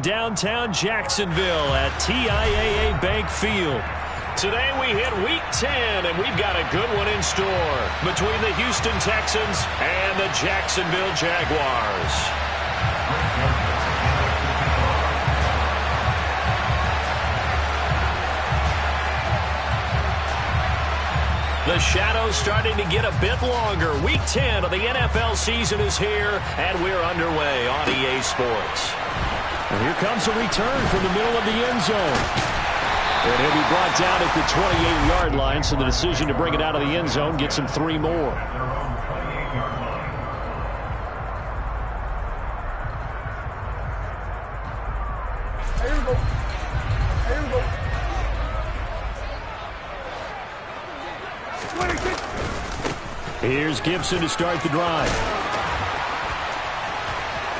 Downtown Jacksonville at TIAA Bank Field. Today we hit Week 10, and we've got a good one in store between the Houston Texans and the Jacksonville Jaguars. The shadow's starting to get a bit longer. Week 10 of the NFL season is here, and we're underway on EA Sports. And here comes a return from the middle of the end zone. And he'll be brought down at the 28-yard line, so the decision to bring it out of the end zone gets him 3 more. Here's Gibson to start the drive.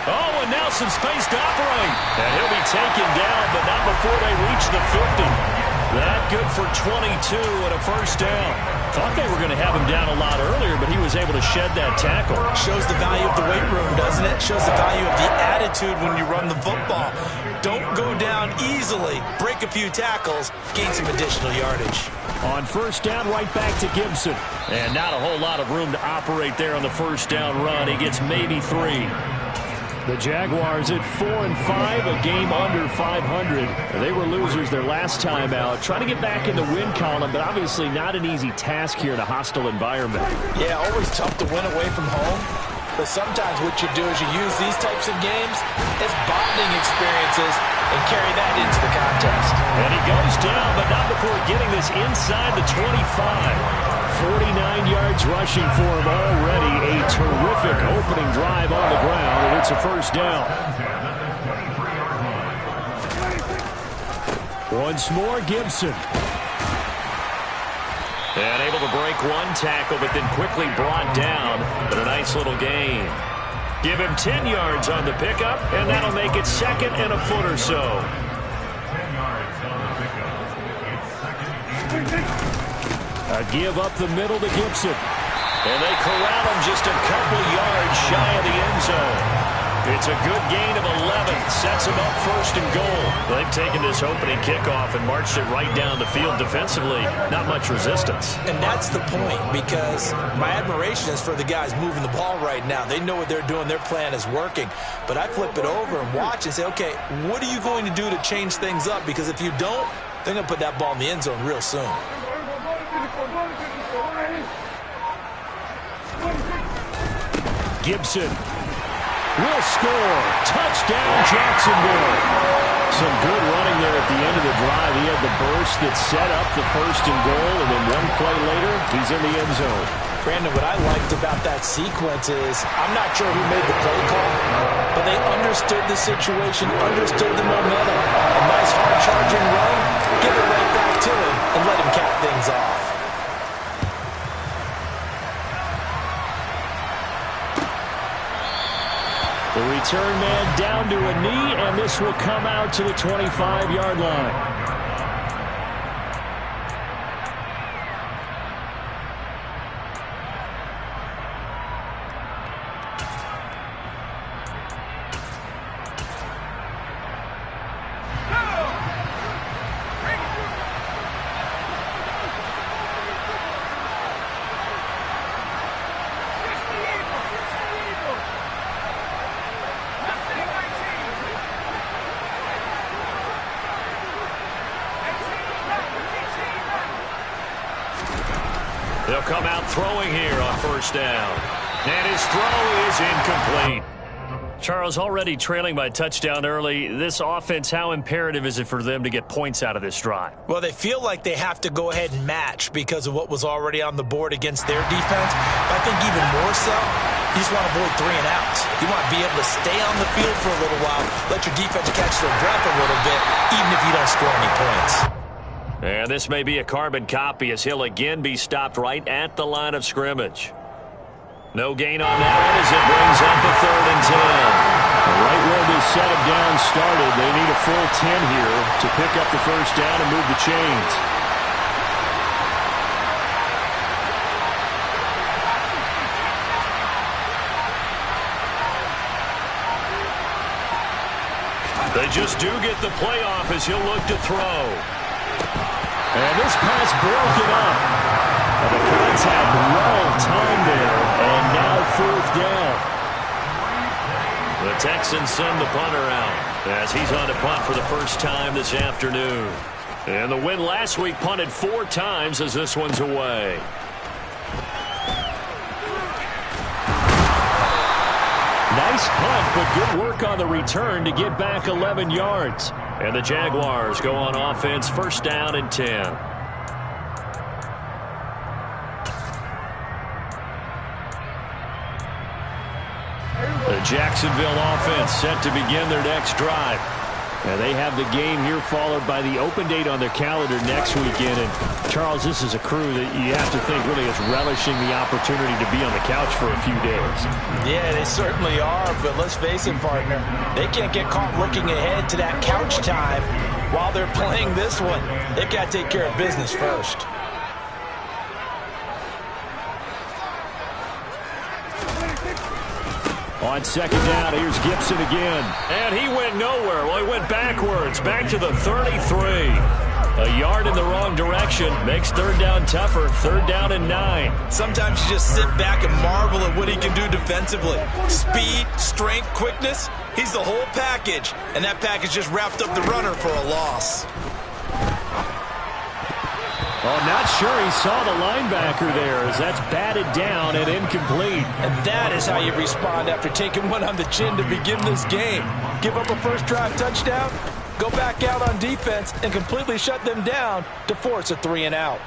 Oh, and now some space to operate. And he'll be taken down, but not before they reach the 50. That good for 22 and a first down. Thought they were going to have him down a lot earlier, but he was able to shed that tackle. Shows the value of the weight room, doesn't it? Shows the value of the attitude when you run the football. Don't go down easily. Break a few tackles. Gain some additional yardage. On first down, right back to Gibson. And not a whole lot of room to operate there on the first down run. He gets maybe 3. The Jaguars at 4-5, a game under 500. They were losers their last time out. Trying to get back in the win column, but obviously not an easy task here in a hostile environment. Yeah, always tough to win away from home. But sometimes what you do is you use these types of games as bonding experiences and carry that into the contest. And he goes down, but not before getting this inside the 25. 49 yards rushing for him already. A terrific opening drive on the ground, and it's a first down. Once more, Gibson. And able to break one tackle, but then quickly brought down. But a nice little gain. Give him 10 yards on the pickup, and that'll make it second and a foot or so. A give up the middle to Gibson. And they corral him just a couple yards shy of the end zone. It's a good gain of 11. Sets him up first and goal. They've taken this opening kickoff and marched it right down the field defensively. Not much resistance. And that's the point, because my admiration is for the guys moving the ball right now. They know what they're doing. Their plan is working. But I flip it over and watch and say, okay, what are you going to do to change things up? Because if you don't, they're going to put that ball in the end zone real soon. Gibson will score. Touchdown, Jacksonville. Some good running there at the end of the drive. He had the burst that set up the first and goal, and then one play later, he's in the end zone. Brandon, what I liked about that sequence is I'm not sure who made the play call, but they understood the situation, understood the momentum. A nice hard-charging run, give it right back to him, and let him cap things off. The return man down to a knee, and this will come out to the 25-yard line. They'll come out throwing here on first down. And his throw is incomplete. Charles, already trailing by touchdown early. This offense, how imperative is it for them to get points out of this drive? Well, they feel like they have to go ahead and match because of what was already on the board against their defense. But I think even more so, you just want to avoid 3 and outs. You want to be able to stay on the field for a little while, let your defense catch their breath a little bit, even if you don't score any points. And this may be a carbon copy as he'll again be stopped right at the line of scrimmage. No gain on that one as it brings up a 3rd and 10. Right where this set of downs started, they need a full 10 here to pick up the first down and move the chains. They just do get the playoff as he'll look to throw. And this pass broken up. And the contact well timed there. And now 4th down. The Texans send the punter out as he's on to punt for the first time this afternoon. And the win last week punted 4 times as this one's away. Nice punt, but good work on the return to get back 11 yards. And the Jaguars go on offense, 1st down and 10. The Jacksonville offense set to begin their next drive. And they have the game here followed by the open date on their calendar next weekend. And, Charles, this is a crew that you have to think really is relishing the opportunity to be on the couch for a few days. Yeah, they certainly are, but let's face it, partner. They can't get caught looking ahead to that couch time while they're playing this one. They've got to take care of business first. On 2nd down, here's Gibson again. And he went nowhere. Well, he went backwards, back to the 33. A yard in the wrong direction makes 3rd down tougher. 3rd down and 9. Sometimes you just sit back and marvel at what he can do defensively. Speed, strength, quickness, he's the whole package. And that package just wrapped up the runner for a loss. Oh, not sure he saw the linebacker there as that's batted down and incomplete. And that is how you respond after taking one on the chin to begin this game. Give up a first drive touchdown, go back out on defense, and completely shut them down to force a 3-and-out.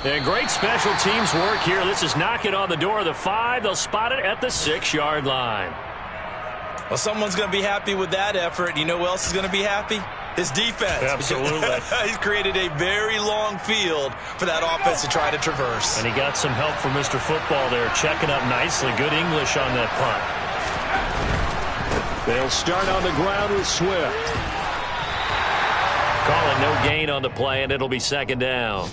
And great special teams work here. This is knocking on the door of the 5. They'll spot it at the 6-yard line. Well, someone's going to be happy with that effort. You know who else is going to be happy? His defense. Absolutely. He's created a very long field for that offense to try to traverse. And he got some help from Mr. Football there, checking up nicely. Good English on that punt. They'll start on the ground with Swift. Calling no gain on the play, and it'll be 2nd down.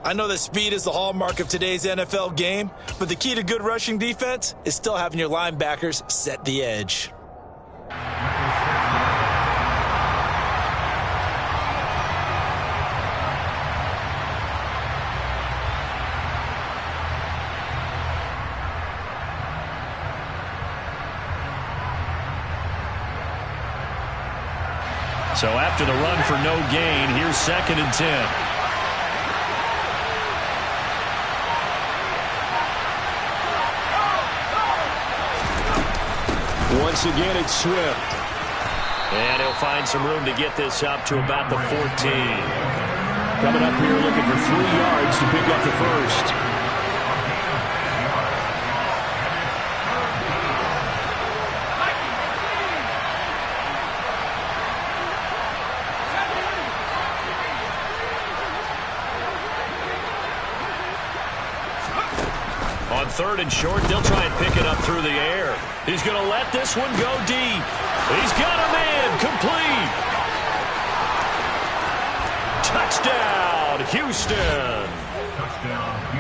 I know that speed is the hallmark of today's NFL game, but the key to good rushing defense is still having your linebackers set the edge. So after the run for no gain, here's 2nd and 10. Once again, it's Swift. And he'll find some room to get this up to about the 14. Coming up here looking for 3 yards to pick up the first. On 3rd and short, they'll try and pick it up through the air. He's going to let this one go deep. He's got a man complete. Touchdown, Houston.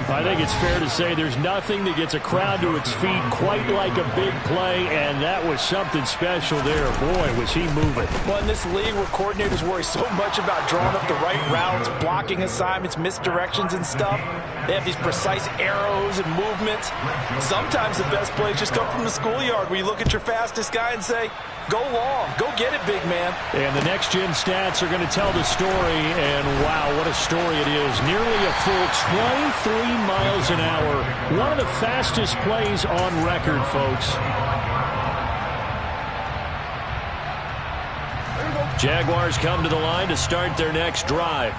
I think it's fair to say there's nothing that gets a crowd to its feet quite like a big play, and that was something special there. Boy, was he moving. Well, in this league where coordinators worry so much about drawing up the right routes, blocking assignments, misdirections and stuff, they have these precise arrows and movements. Sometimes the best plays just come from the schoolyard where you look at your fastest guy and say, go long, go get it, big man. And the next-gen stats are going to tell the story, and wow, what a story it is. Nearly a full 23 miles an hour. One of the fastest plays on record, folks. Jaguars come to the line to start their next drive.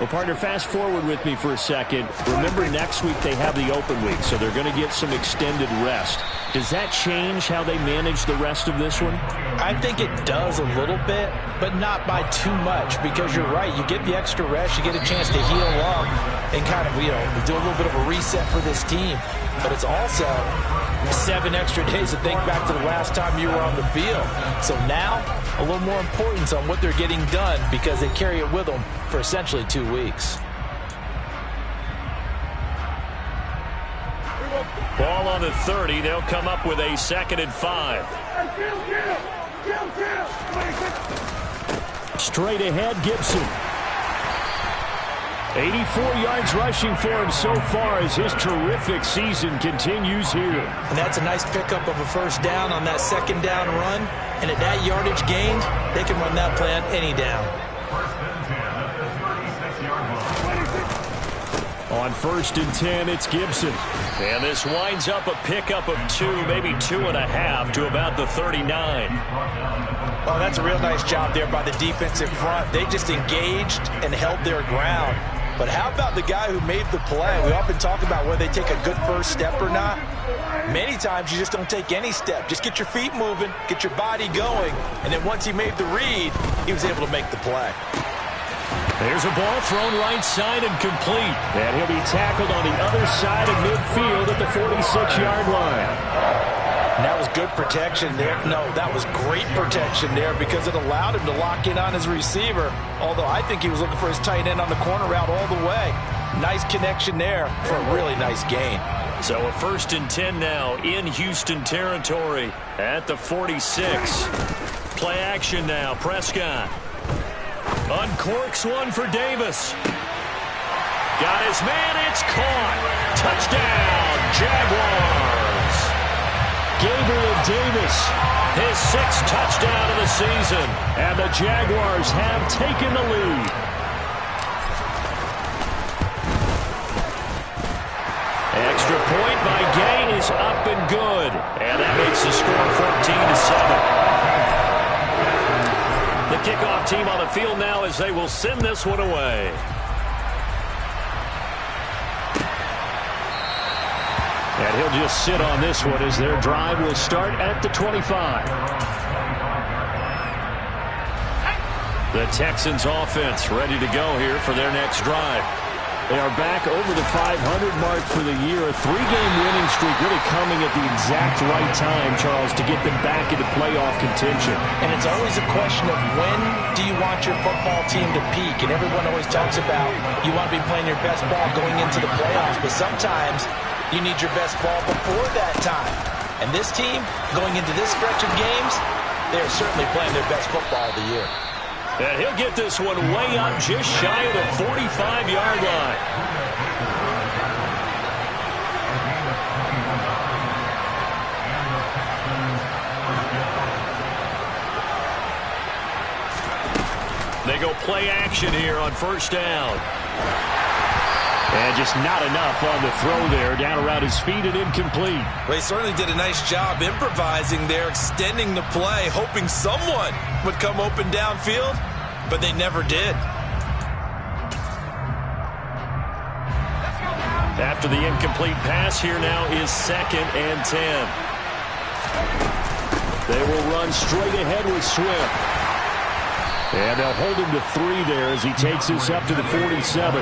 Well, partner, fast forward with me for a second. Remember, next week they have the open week, so they're going to get some extended rest. Does that change how they manage the rest of this one? I think it does a little bit, but not by too much, because you're right. You get the extra rest, you get a chance to heal up and kind of, do a little bit of a reset for this team. But it's also 7 extra days to think back to the last time you were on the field. So now, a little more importance on what they're getting done because they carry it with them for essentially 2 weeks. Ball on the 30. They'll come up with a 2nd and 5. Straight ahead, Gibson. 84 yards rushing for him so far as his terrific season continues here. And that's a nice pickup of a first down on that 2nd down run. And at that yardage gained, they can run that play on any down. On 1st and 10, it's Gibson. And this winds up a pickup of 2, maybe 2.5 to about the 39. Well, that's a real nice job there by the defensive front. They just engaged and held their ground. But how about the guy who made the play? We often talk about whether they take a good first step or not. Many times you just don't take any step. Just get your feet moving, get your body going, and then once he made the read, he was able to make the play. There's a ball thrown right side and complete. And he'll be tackled on the other side of midfield at the 46-yard line. And that was good protection there. No, that was great protection there because it allowed him to lock in on his receiver, although I think he was looking for his tight end on the corner route all the way. Nice connection there for a really nice gain. So a 1st and 10 now in Houston territory at the 46. Play action now. Prescott uncorks one for Davis. Got his man. It's caught. Touchdown, Jaguars. Gabriel Davis, his 6th touchdown of the season. And the Jaguars have taken the lead. Extra point by Gay is up and good. And that makes the score 14-7. The kickoff team on the field now as they will send this one away. And he'll just sit on this one as their drive will start at the 25. The Texans offense ready to go here for their next drive. They are back over the 500 mark for the year. A 3-game winning streak really coming at the exact right time, Charles, to get them back into playoff contention. And it's always a question of when do you want your football team to peak? And everyone always talks about you want to be playing your best ball going into the playoffs, but sometimes you need your best ball before that time. And this team, going into this stretch of games, they are certainly playing their best football of the year. And he'll get this one way up just shy of the 45-yard line. They go play action here on 1st down. And just not enough on the throw there. Down around his feet and incomplete. Well, he certainly did a nice job improvising there, extending the play, hoping someone would come open downfield, but they never did. After the incomplete pass, here now is 2nd and 10. They will run straight ahead with Swift. And they'll hold him to 3 there as he takes this up to the 47.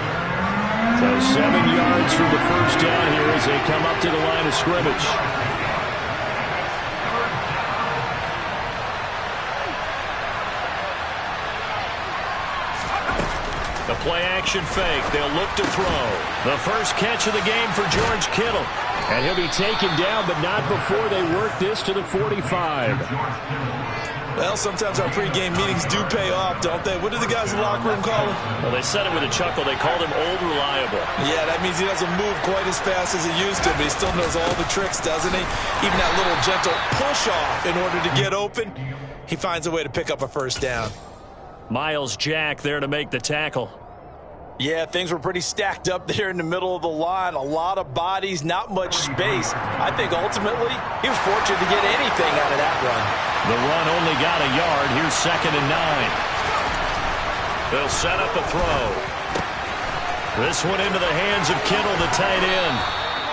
So 7 yards from the first down here as they come up to the line of scrimmage. The play action fake. They'll look to throw. The first catch of the game for George Kittle. And he'll be taken down, but not before they work this to the 45. Well, sometimes our pregame meetings do pay off, don't they? What do the guys in the locker room call him? Well, they said it with a chuckle. They called him Old Reliable. Yeah, that means he doesn't move quite as fast as he used to, but he still knows all the tricks, doesn't he? Even that little gentle push-off in order to get open, he finds a way to pick up a first down. Myles Jack there to make the tackle. Yeah, things were pretty stacked up there in the middle of the line. A lot of bodies, not much space. I think ultimately he was fortunate to get anything out of that run. The run only got a yard. Here's 2nd and 9. They'll set up a throw. This one into the hands of Kittle, the tight end.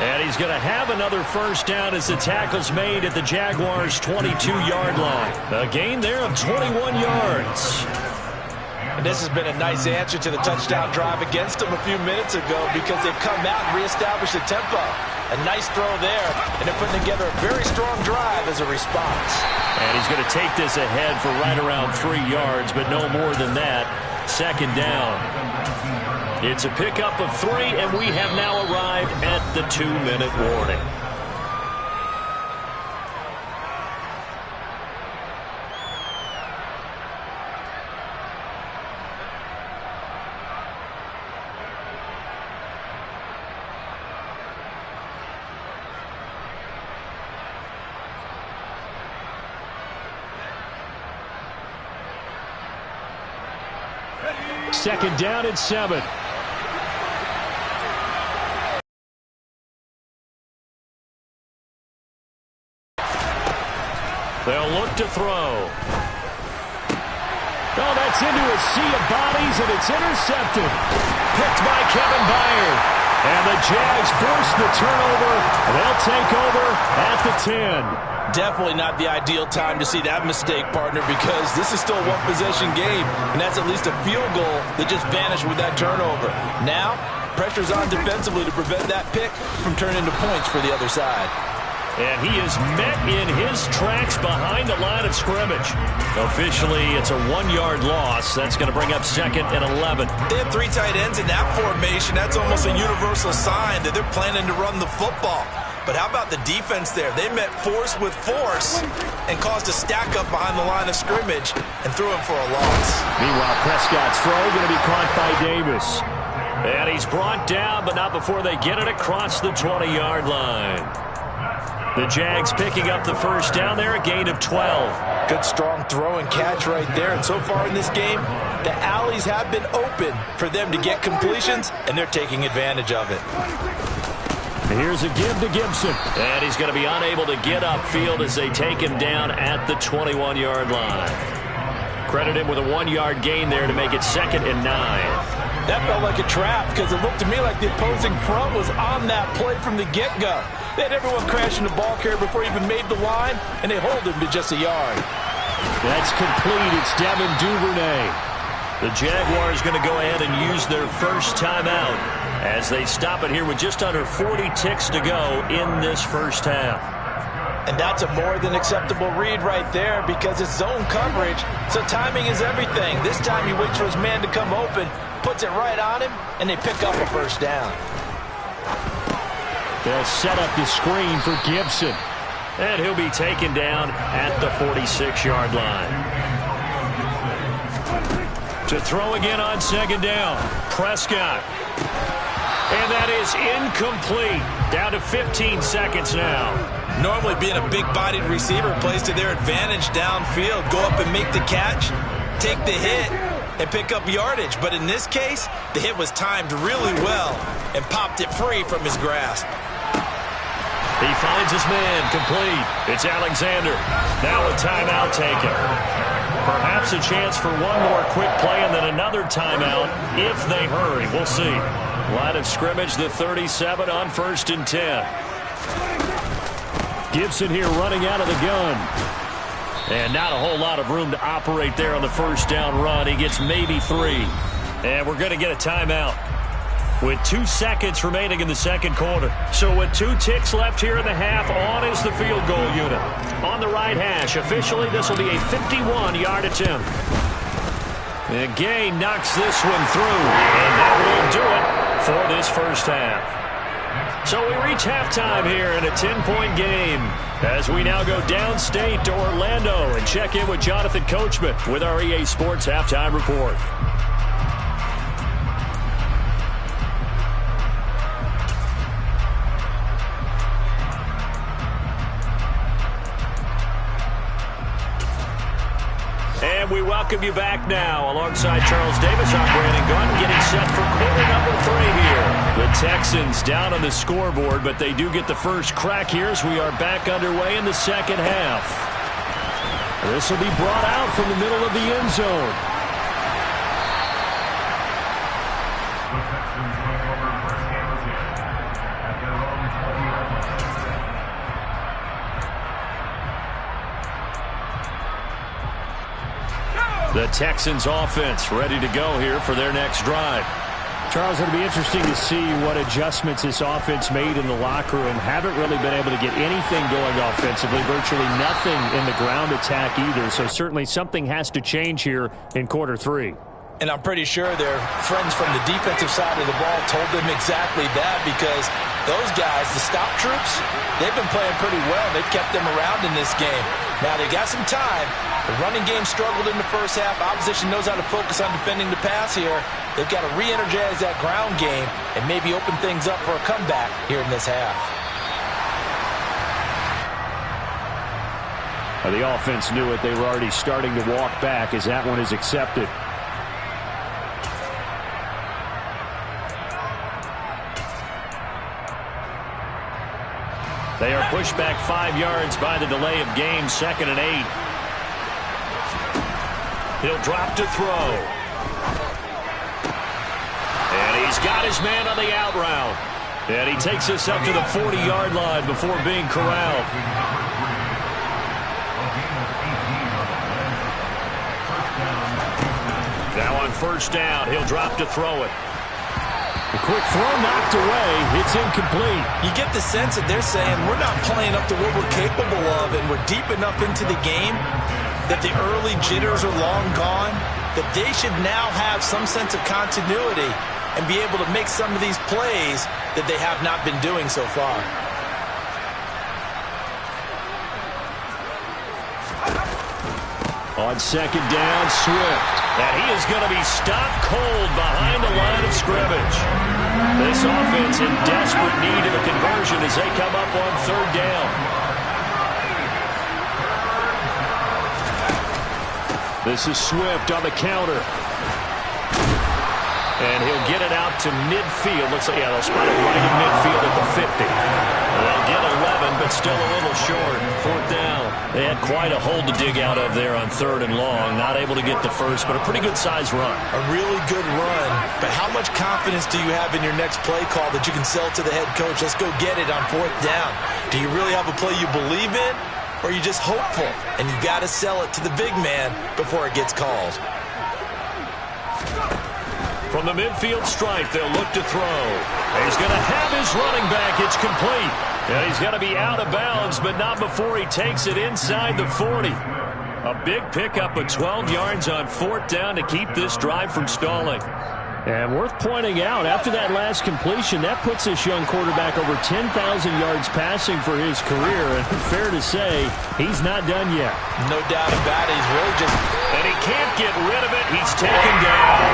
And he's going to have another first down as the tackle's made at the Jaguars' 22-yard line. A gain there of 21 yards. And this has been a nice answer to the touchdown drive against them a few minutes ago because they've come out and reestablished the tempo. A nice throw there, and they're putting together a very strong drive as a response. And he's going to take this ahead for right around 3 yards, but no more than that. 2nd down. It's a pickup of 3, and we have now arrived at the 2-minute warning. Second down and 7. They'll look to throw. Oh, that's into a sea of bodies, and it's intercepted. Picked by Kevin Byard. And the Jags force the turnover. They'll take over at the 10. Definitely not the ideal time to see that mistake, partner, because this is still a one-possession game, and that's at least a field goal that just vanished with that turnover. Now, pressure's on defensively to prevent that pick from turning into points for the other side. And he is met in his tracks behind the line of scrimmage. Officially, it's a 1-yard loss. That's going to bring up second and 11. They have 3 tight ends in that formation. That's almost a universal sign that they're planning to run the football. But how about the defense there? They met force with force and caused a stack up behind the line of scrimmage and threw him for a loss. Meanwhile, Prescott's throw going to be caught by Davis. And he's brought down, but not before they get it across the 20-yard line. The Jags picking up the first down there, a gain of 12. Good strong throw and catch right there. And so far in this game, the alleys have been open for them to get completions, and they're taking advantage of it. Here's a give to Gibson. And he's going to be unable to get upfield as they take him down at the 21-yard line. Credit him with a 1-yard gain there to make it second and 9. That felt like a trap because it looked to me like the opposing front was on that play from the get-go. They had everyone crashing the ball carrier before he even made the line, and they hold him to just a yard. That's complete. It's Devin Duvernay. The Jaguars going to go ahead and use their first timeout as they stop it here with just under 40 ticks to go in this first half. And that's a more than acceptable read right there because it's zone coverage, so timing is everything. This time he waits for his man to come open, puts it right on him, and they pick up a first down. They'll set up the screen for Gibson. And he'll be taken down at the 46-yard line. To throw again on second down, Prescott. And that is incomplete. Down to 15 seconds now. Normally being a big-bodied receiver plays to their advantage downfield. Go up and make the catch, take the hit, and pick up yardage. But in this case, the hit was timed really well and popped it free from his grasp. He finds his man complete. It's Alexander. Now a timeout taken. Perhaps a chance for one more quick play and then another timeout if they hurry. We'll see. Line of scrimmage, the 37 on 1st and 10. Gibson here running out of the gun. And not a whole lot of room to operate there on the first down run. He gets maybe 3. And we're going to get a timeout with 2 seconds remaining in the second quarter. So with 2 ticks left here in the half, on is the field goal unit. On the right hash, officially this will be a 51-yard attempt. And Gay knocks this one through. And that will do it for this first half. So we reach halftime here in a 10-point game as we now go downstate to Orlando and check in with Jonathan Coachman with our EA Sports Halftime Report. And we welcome you back now. Alongside Charles Davis, I'm Brandon Gunn, getting set for quarter number 3 here. The Texans down on the scoreboard, but they do get the first crack here as we are back underway in the second half. This will be brought out from the middle of the end zone. The Texans offense ready to go here for their next drive. Charles, it'll be interesting to see what adjustments this offense made in the locker room. Haven't really been able to get anything going offensively, virtually nothing in the ground attack either. So certainly something has to change here in quarter 3. And I'm pretty sure their friends from the defensive side of the ball told them exactly that because those guys, the stop troops, they've been playing pretty well. They've kept them around in this game. Now they got some time. The running game struggled in the first half. Opposition knows how to focus on defending the pass here. They've got to re-energize that ground game and maybe open things up for a comeback here in this half. The offense knew it. They were already starting to walk back as that one is accepted. Pushed back 5 yards by the delay of game, 2nd and 8. He'll drop to throw. And he's got his man on the out route. And he takes this up to the 40-yard line before being corralled. Now on 1st down, he'll drop to throw it. A quick throw knocked away. It's incomplete. You get the sense that they're saying we're not playing up to what we're capable of, and we're deep enough into the game that the early jitters are long gone, that they should now have some sense of continuity and be able to make some of these plays that they have not been doing so far. On 2nd down, Swift. And he is going to be stopped cold behind the line of scrimmage. This offense in desperate need of a conversion as they come up on 3rd down. This is Swift on the counter. And he'll get it out to midfield. Looks like, yeah, they'll spot it right in midfield at the 50. They'll get 11, but still a little short. 4th down. They had quite a hole to dig out of there on 3rd and long. Not able to get the first, but a pretty good-sized run. A really good run. But how much confidence do you have in your next play call that you can sell to the head coach? Let's go get it on 4th down. Do you really have a play you believe in, or are you just hopeful? And you got to sell it to the big man before it gets called. From the midfield stripe, they'll look to throw. He's going to have his running back. It's complete. And he's going to be out of bounds, but not before he takes it inside the 40. A big pickup of 12 yards on 4th down to keep this drive from stalling. And worth pointing out, after that last completion, that puts this young quarterback over 10,000 yards passing for his career. And fair to say, he's not done yet. No doubt about it. He's really just... And he can't get rid of it. He's taken down.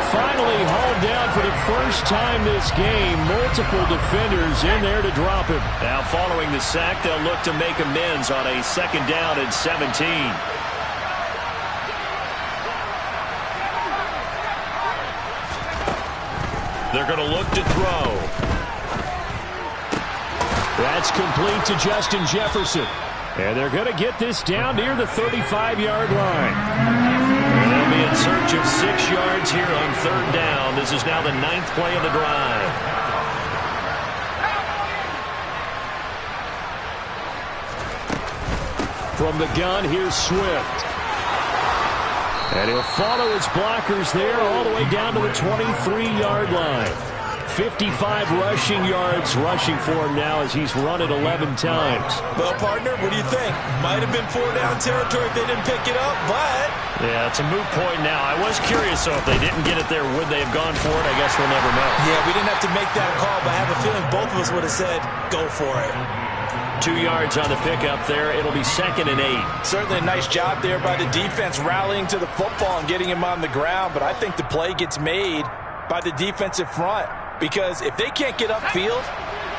Finally hauled down for the first time this game. Multiple defenders in there to drop him. Now following the sack, they'll look to make amends on a 2nd down and 17. They're going to look to throw. That's complete to Justin Jefferson. And they're going to get this down near the 35-yard line. They'll be in search of 6 yards here on 3rd down. This is now the 9th play of the drive. From the gun, here's Swift. And he'll follow his blockers there all the way down to the 23-yard line. 55 rushing yards rushing for him now as he's run it 11 times. Well, partner, what do you think? Might have been 4-down territory if they didn't pick it up, but... Yeah, it's a moot point now. I was curious, so if they didn't get it there, would they have gone for it? I guess we'll never know. Yeah, we didn't have to make that call, but I have a feeling both of us would have said, go for it. 2 yards on the pickup there. It'll be 2nd and 8. Certainly a nice job there by the defense rallying to the football and getting him on the ground, but I think the play gets made by the defensive front. Because if they can't get upfield,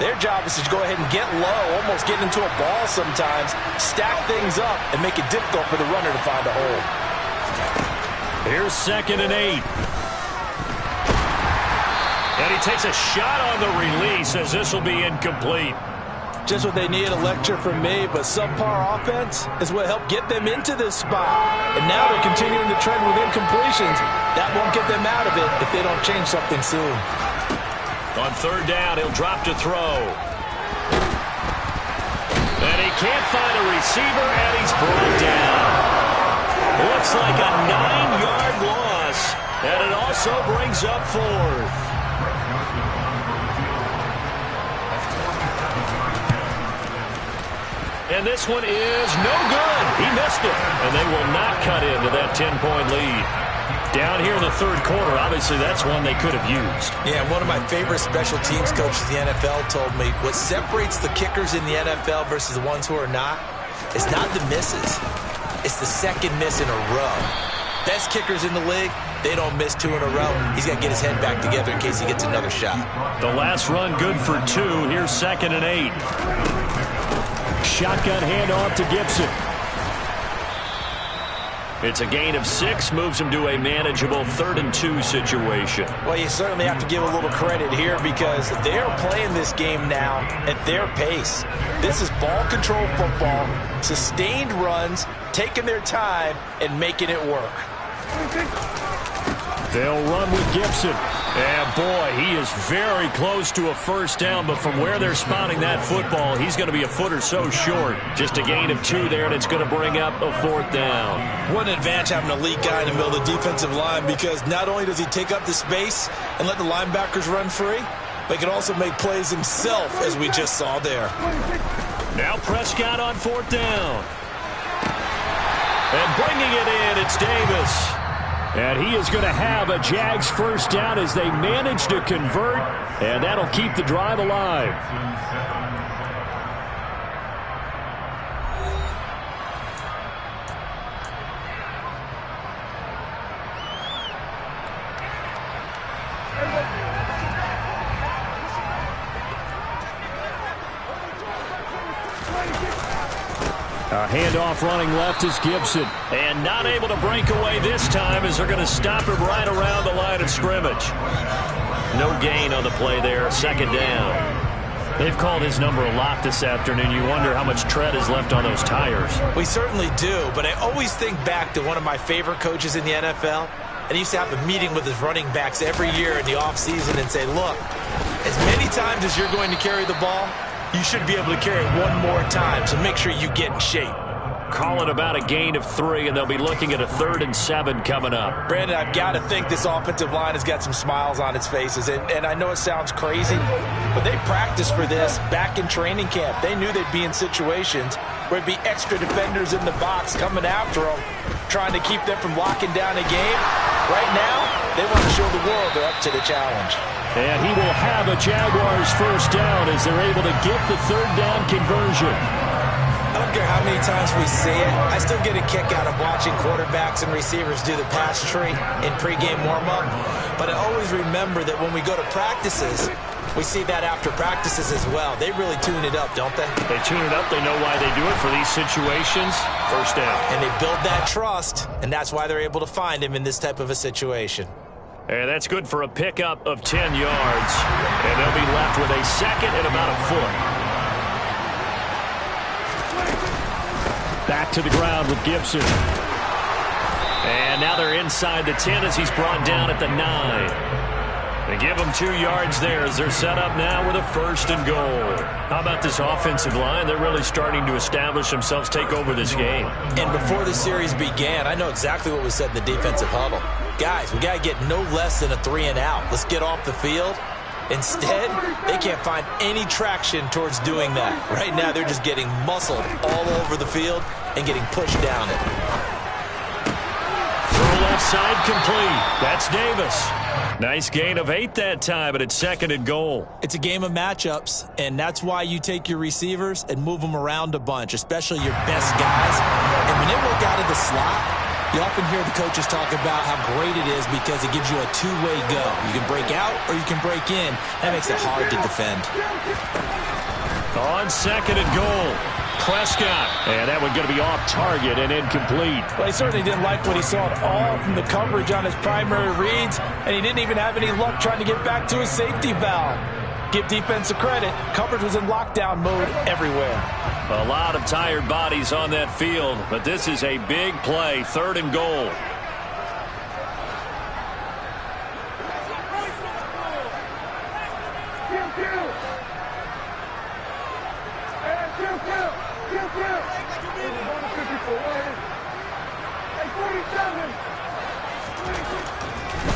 their job is to go ahead and get low, almost get into a ball sometimes, stack things up, and make it difficult for the runner to find a hole. Here's 2nd and 8. And he takes a shot on the release as this will be incomplete. Just what they need, a lecture from me, but subpar offense is what helped get them into this spot. And now they're continuing the trend with incompletions. That won't get them out of it if they don't change something soon. On 3rd down, he'll drop to throw. And he can't find a receiver, and he's brought down. Looks like a 9-yard loss, and it also brings up 4th. And this one is no good. He missed it, and they will not cut into that 10-point lead. Down here in the 3rd quarter, obviously that's one they could have used. Yeah, one of my favorite special teams coaches in the NFL told me what separates the kickers in the NFL versus the ones who are not is not the misses. It's the second miss in a row. Best kickers in the league, they don't miss 2 in a row. He's got to get his head back together in case he gets another shot. The last run good for 2. Here's 2nd and 8. Shotgun handoff to Gibson. It's a gain of 6, moves them to a manageable 3rd and 2 situation. Well, you certainly have to give a little credit here because they're playing this game now at their pace. This is ball control football, sustained runs, taking their time, and making it work. They'll run with Gibson. And, boy, he is very close to a first down, but from where they're spotting that football, he's going to be a foot or so short. Just a gain of 2 there, and it's going to bring up a 4th down. What an advantage having an elite guy in the middle of the defensive line because not only does he take up the space and let the linebackers run free, but he can also make plays himself, as we just saw there. Now Prescott on 4th down. And bringing it in, it's Davis. And he is going to have a Jags first down as they manage to convert, and that'll keep the drive alive. A handoff running left is Gibson. And not able to break away this time as they're going to stop him right around the line of scrimmage. No gain on the play there, 2nd down. They've called his number a lot this afternoon. You wonder how much tread is left on those tires. We certainly do, but I always think back to one of my favorite coaches in the NFL. And he used to have a meeting with his running backs every year in the offseason and say, look, as many times as you're going to carry the ball, you should be able to carry it one more time, so make sure you get in shape. Call it about a gain of 3, and they'll be looking at a 3rd and 7 coming up. Brandon, I've got to think this offensive line has got some smiles on its faces, and I know it sounds crazy, but they practiced for this back in training camp. They knew they'd be in situations where there'd be extra defenders in the box coming after them, trying to keep them from locking down a game. Right now, they want to show the world they're up to the challenge. And he will have a Jaguars first down as they're able to get the 3rd down conversion. I don't care how many times we see it. I still get a kick out of watching quarterbacks and receivers do the pass tree in pregame warm-up. But I always remember that when we go to practices, we see that after practices as well. They really tune it up, don't they? They tune it up. They know why they do it for these situations. First down. And they build that trust, and that's why they're able to find him in this type of a situation. And that's good for a pickup of 10 yards. And they'll be left with a 2nd and about a foot. Back to the ground with Gibson. And now they're inside the 10 as he's brought down at the 9. They give them 2 yards there as they're set up now with a 1st and goal. How about this offensive line? They're really starting to establish themselves, take over this game. And before the series began, I know exactly what was said in the defensive huddle. Guys, we got to get no less than a 3 and out. Let's get off the field. Instead, they can't find any traction towards doing that. Right now, they're just getting muscled all over the field and getting pushed down it. Throw left side complete. That's Davis. Nice gain of 8 that time, but it's 2nd and goal. It's a game of matchups, and that's why you take your receivers and move them around a bunch, especially your best guys. And when they work out of the slot, you often hear the coaches talk about how great it is because it gives you a two-way go. You can break out or you can break in. That makes it hard to defend. On 2nd and goal. Prescott. And that one going to be off target and incomplete. Well, he certainly didn't like what he saw at all from the coverage on his primary reads, and he didn't even have any luck trying to get back to his safety valve. Give defense a credit. Coverage was in lockdown mode everywhere. A lot of tired bodies on that field, but this is a big play, 3rd and goal.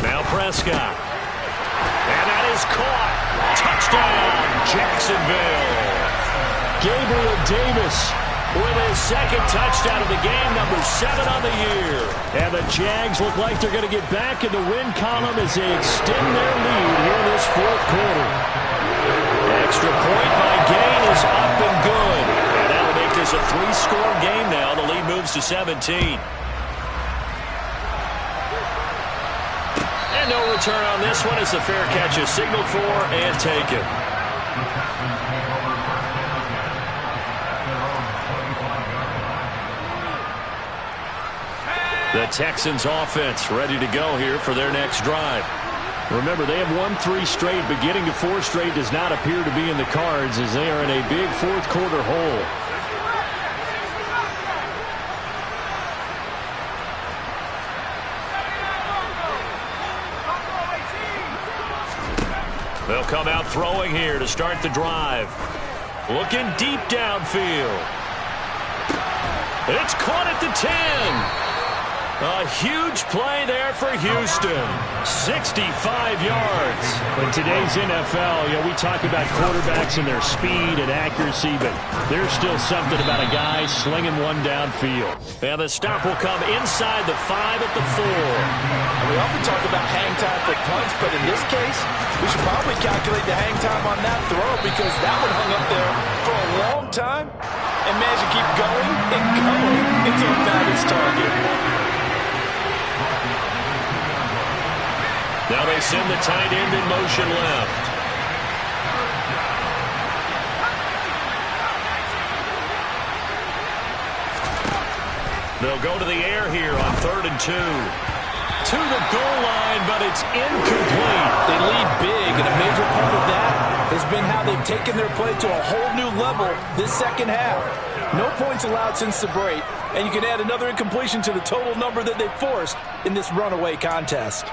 Now Prescott. And that is caught. Touchdown, Jacksonville. Gabriel Davis with his 2nd touchdown of the game, number 7 on the year. And the Jags look like they're going to get back in the win column as they extend their lead here in this 4th quarter. Extra point by Gain is up and good. And that'll make this a 3-score game now. The lead moves to 17. And no return on this one as the fair catch is signaled for and taken. The Texans offense ready to go here for their next drive. Remember, they have won 3 straight, but getting to 4 straight does not appear to be in the cards as they are in a big fourth quarter hole. They'll come out throwing here to start the drive. Looking deep downfield. It's caught at the 10. A huge play there for Houston. 65 yards. In today's NFL, we talk about quarterbacks and their speed and accuracy, but there's still something about a guy slinging one downfield. And the stop will come inside the 5 at the 4. We often talk about hang time for punts, but in this case, we should probably calculate the hang time on that throw because that one hung up there for a long time and managed to keep going and going until it found its target. Now they send the tight end in motion left. They'll go to the air here on 3rd and 2. To the goal line, but it's incomplete. They lead big, and a major part of that has been how they've taken their play to a whole new level this second half. No points allowed since the break, and you can add another incompletion to the total number that they forced in this runaway contest.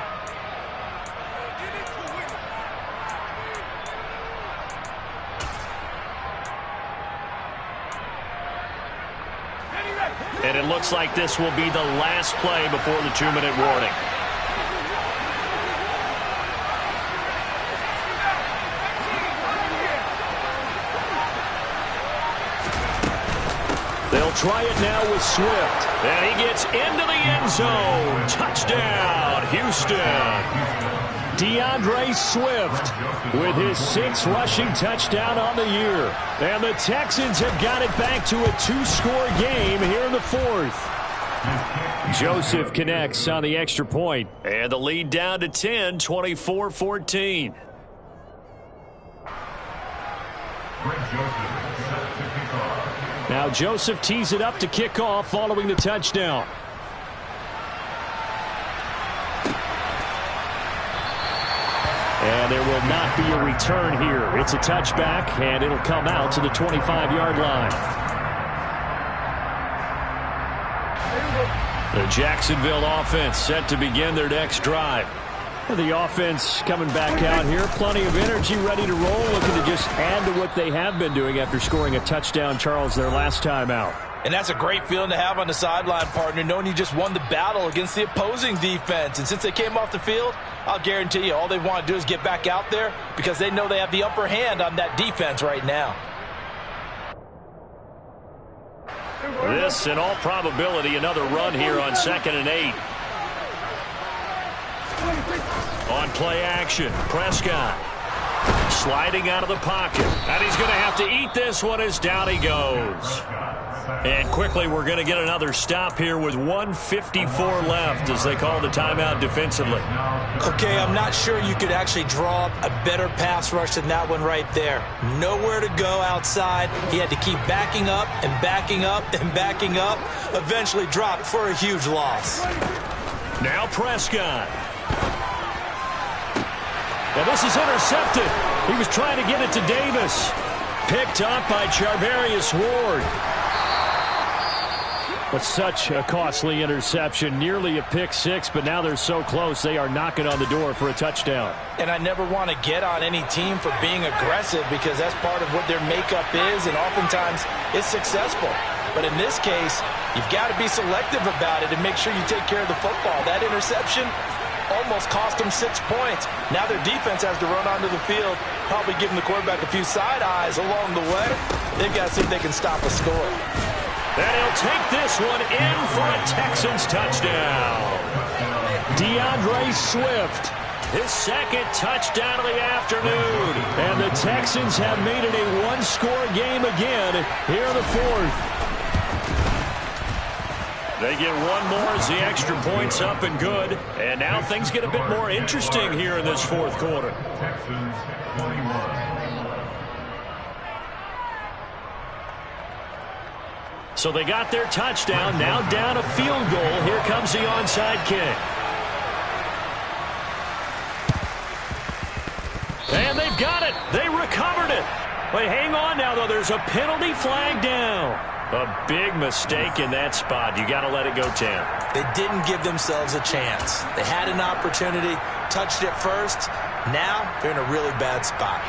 And it looks like this will be the last play before the 2-minute warning. They'll try it now with Swift. And he gets into the end zone. Touchdown, Houston. DeAndre Swift with his 6th rushing touchdown on the year. And the Texans have got it back to a 2-score game here in the 4th. Joseph connects on the extra point. And the lead down to 10, 24-14. Now Joseph tees it up to kick off following the touchdown. And there will not be a return here. It's a touchback, and it'll come out to the 25-yard line. The Jacksonville offense set to begin their next drive. The offense coming back out here. Plenty of energy, ready to roll, looking to just add to what they have been doing after scoring a touchdown, Charles, their last time out. And that's a great feeling to have on the sideline, partner, knowing you just won the battle against the opposing defense. And since they came off the field, I'll guarantee you all they want to do is get back out there because they know they have the upper hand on that defense right now. This, in all probability, another run here on 2nd and 8. On play action, Prescott sliding out of the pocket. And he's going to have to eat this one as down he goes. And quickly, we're going to get another stop here with 1:54 left as they call the timeout defensively. Okay, I'm not sure you could actually draw up a better pass rush than that one right there. Nowhere to go outside. He had to keep backing up and backing up and backing up. Eventually dropped for a huge loss. Now Prescott. And this is intercepted. He was trying to get it to Davis. Picked up by Charvarius Ward. But such a costly interception, nearly a pick six, but now they're so close they are knocking on the door for a touchdown. And I never want to get on any team for being aggressive because that's part of what their makeup is, and oftentimes it's successful. But in this case, you've got to be selective about it and make sure you take care of the football. That interception almost cost them 6 points. Now their defense has to run onto the field, probably giving the quarterback a few side eyes along the way. They've got to see if they can stop a score. And he'll take this one in for a Texans touchdown. DeAndre Swift, his 2nd touchdown of the afternoon. And the Texans have made it a one-score game again here in the 4th. They get one more as the extra point's up and good. And now things get a bit more interesting here in this 4th quarter. Texans 21. So they got their touchdown. Now down a field goal. Here comes the onside kick. And they've got it. They recovered it. But hang on now, though. There's a penalty flag down. A big mistake in that spot. You got to let it go, Tam. They didn't give themselves a chance. They had an opportunity, touched it first. Now they're in a really bad spot.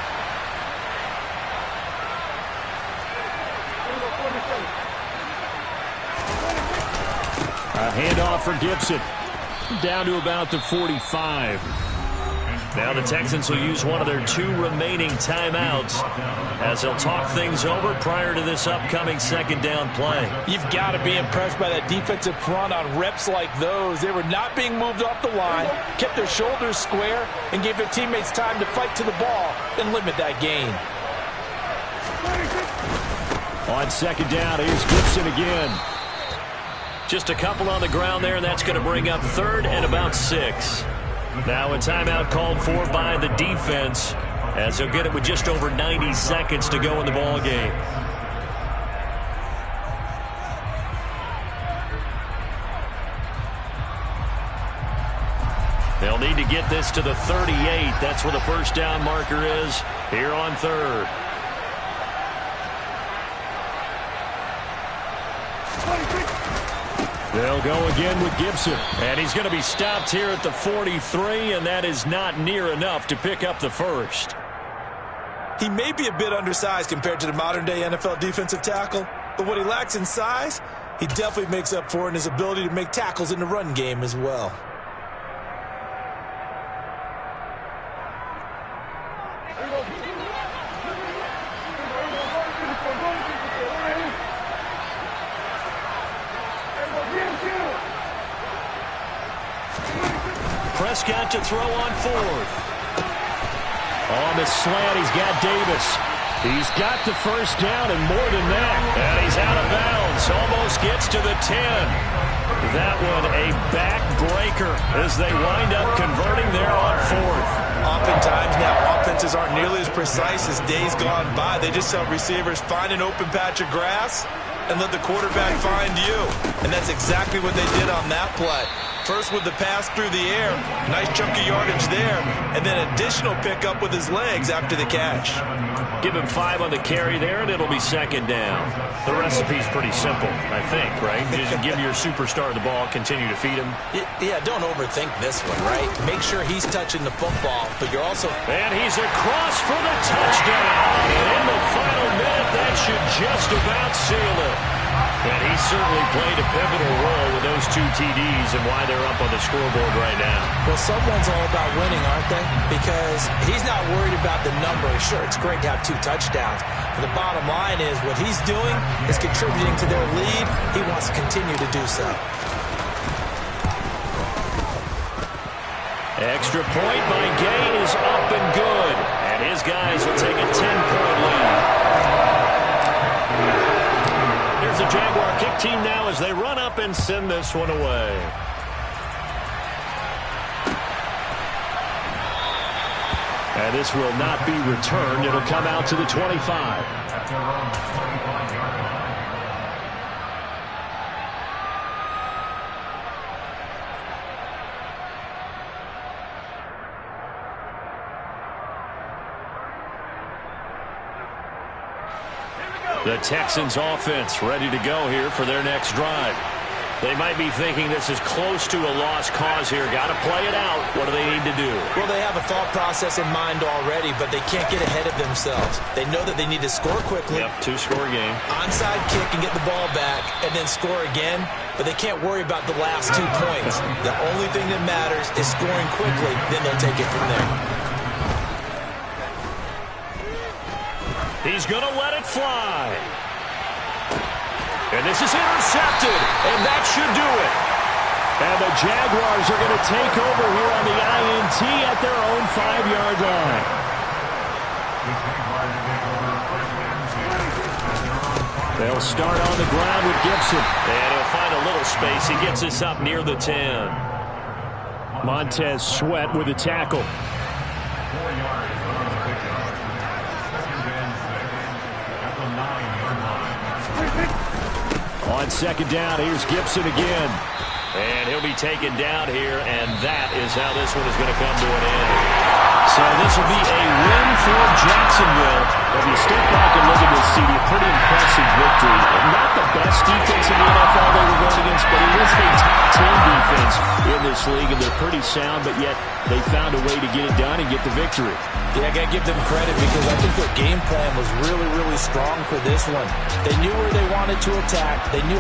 A handoff for Gibson. Down to about the 45. Now the Texans will use one of their 2 remaining timeouts as they'll talk things over prior to this upcoming second down play. You've got to be impressed by that defensive front on reps like those. They were not being moved off the line, kept their shoulders square, and gave their teammates time to fight to the ball and limit that gain. On second down, here's Gibson again. Just a couple on the ground there, and that's going to bring up 3rd and about 6. Now a timeout called for by the defense as they'll get it with just over 90 seconds to go in the ball game. They'll need to get this to the 38. That's where the first down marker is here on 3rd. They'll go again with Gibson. And he's going to be stopped here at the 43, and that is not near enough to pick up the first. He may be a bit undersized compared to the modern-day NFL defensive tackle, but what he lacks in size, he definitely makes up for in his ability to make tackles in the run game as well. Prescott to throw on 4th. On the slant, he's got Davis. He's got the first down and more than that. And he's out of bounds. Almost gets to the 10. That one a backbreaker as they wind up converting there on 4th. Oftentimes now, offenses aren't nearly as precise as days gone by. They just help receivers find an open patch of grass and let the quarterback find you. And that's exactly what they did on that play. First with the pass through the air, nice chunk of yardage there, and then additional pickup with his legs after the catch. Give him 5 on the carry there, and it'll be second down. The recipe's pretty simple, I think, right? Just give your superstar the ball, continue to feed him. Yeah, don't overthink this one, right? Make sure he's touching the football, but you're also... And he's across for the touchdown. And in the final minute, that should just about seal it. And he certainly played a pivotal role with those 2 TDs and why they're up on the scoreboard right now. Well, someone's all about winning, aren't they? Because he's not worried about the number. Sure, it's great to have 2 touchdowns. But the bottom line is what he's doing is contributing to their lead. He wants to continue to do so. Extra point by Gay is up and good. And his guys will take a 10-point lead. Here's the Jaguar kick team now as they run up and send this one away. And this will not be returned. It'll come out to the 25. The Texans offense ready to go here for their next drive. They might be thinking this is close to a lost cause here. Got to play it out. What do they need to do? Well, they have a thought process in mind already, but they can't get ahead of themselves. They know that they need to score quickly. Yep, 2-score game. Onside kick and get the ball back and then score again, but they can't worry about the last 2 points. The only thing that matters is scoring quickly, then they'll take it from there. He's going to let it fly. And this is intercepted, and that should do it. And the Jaguars are going to take over here on the INT at their own 5-yard line. They'll start on the ground with Gibson. And he'll find a little space. He gets this up near the 10. Montez Sweat with a tackle. On second down, here's Gibson again. And he'll be taken down here, and that is how this one is going to come to an end. So this will be a win for Jacksonville. If you step back and look at this, CD, a pretty impressive victory. Not the best defense in the NFL they were going against, but it is a top 10 defense in this league, and they're pretty sound, but yet they found a way to get it done and get the victory. Yeah, I got to give them credit because I think their game plan was really, really strong for this one. They knew where they wanted to attack. They knew how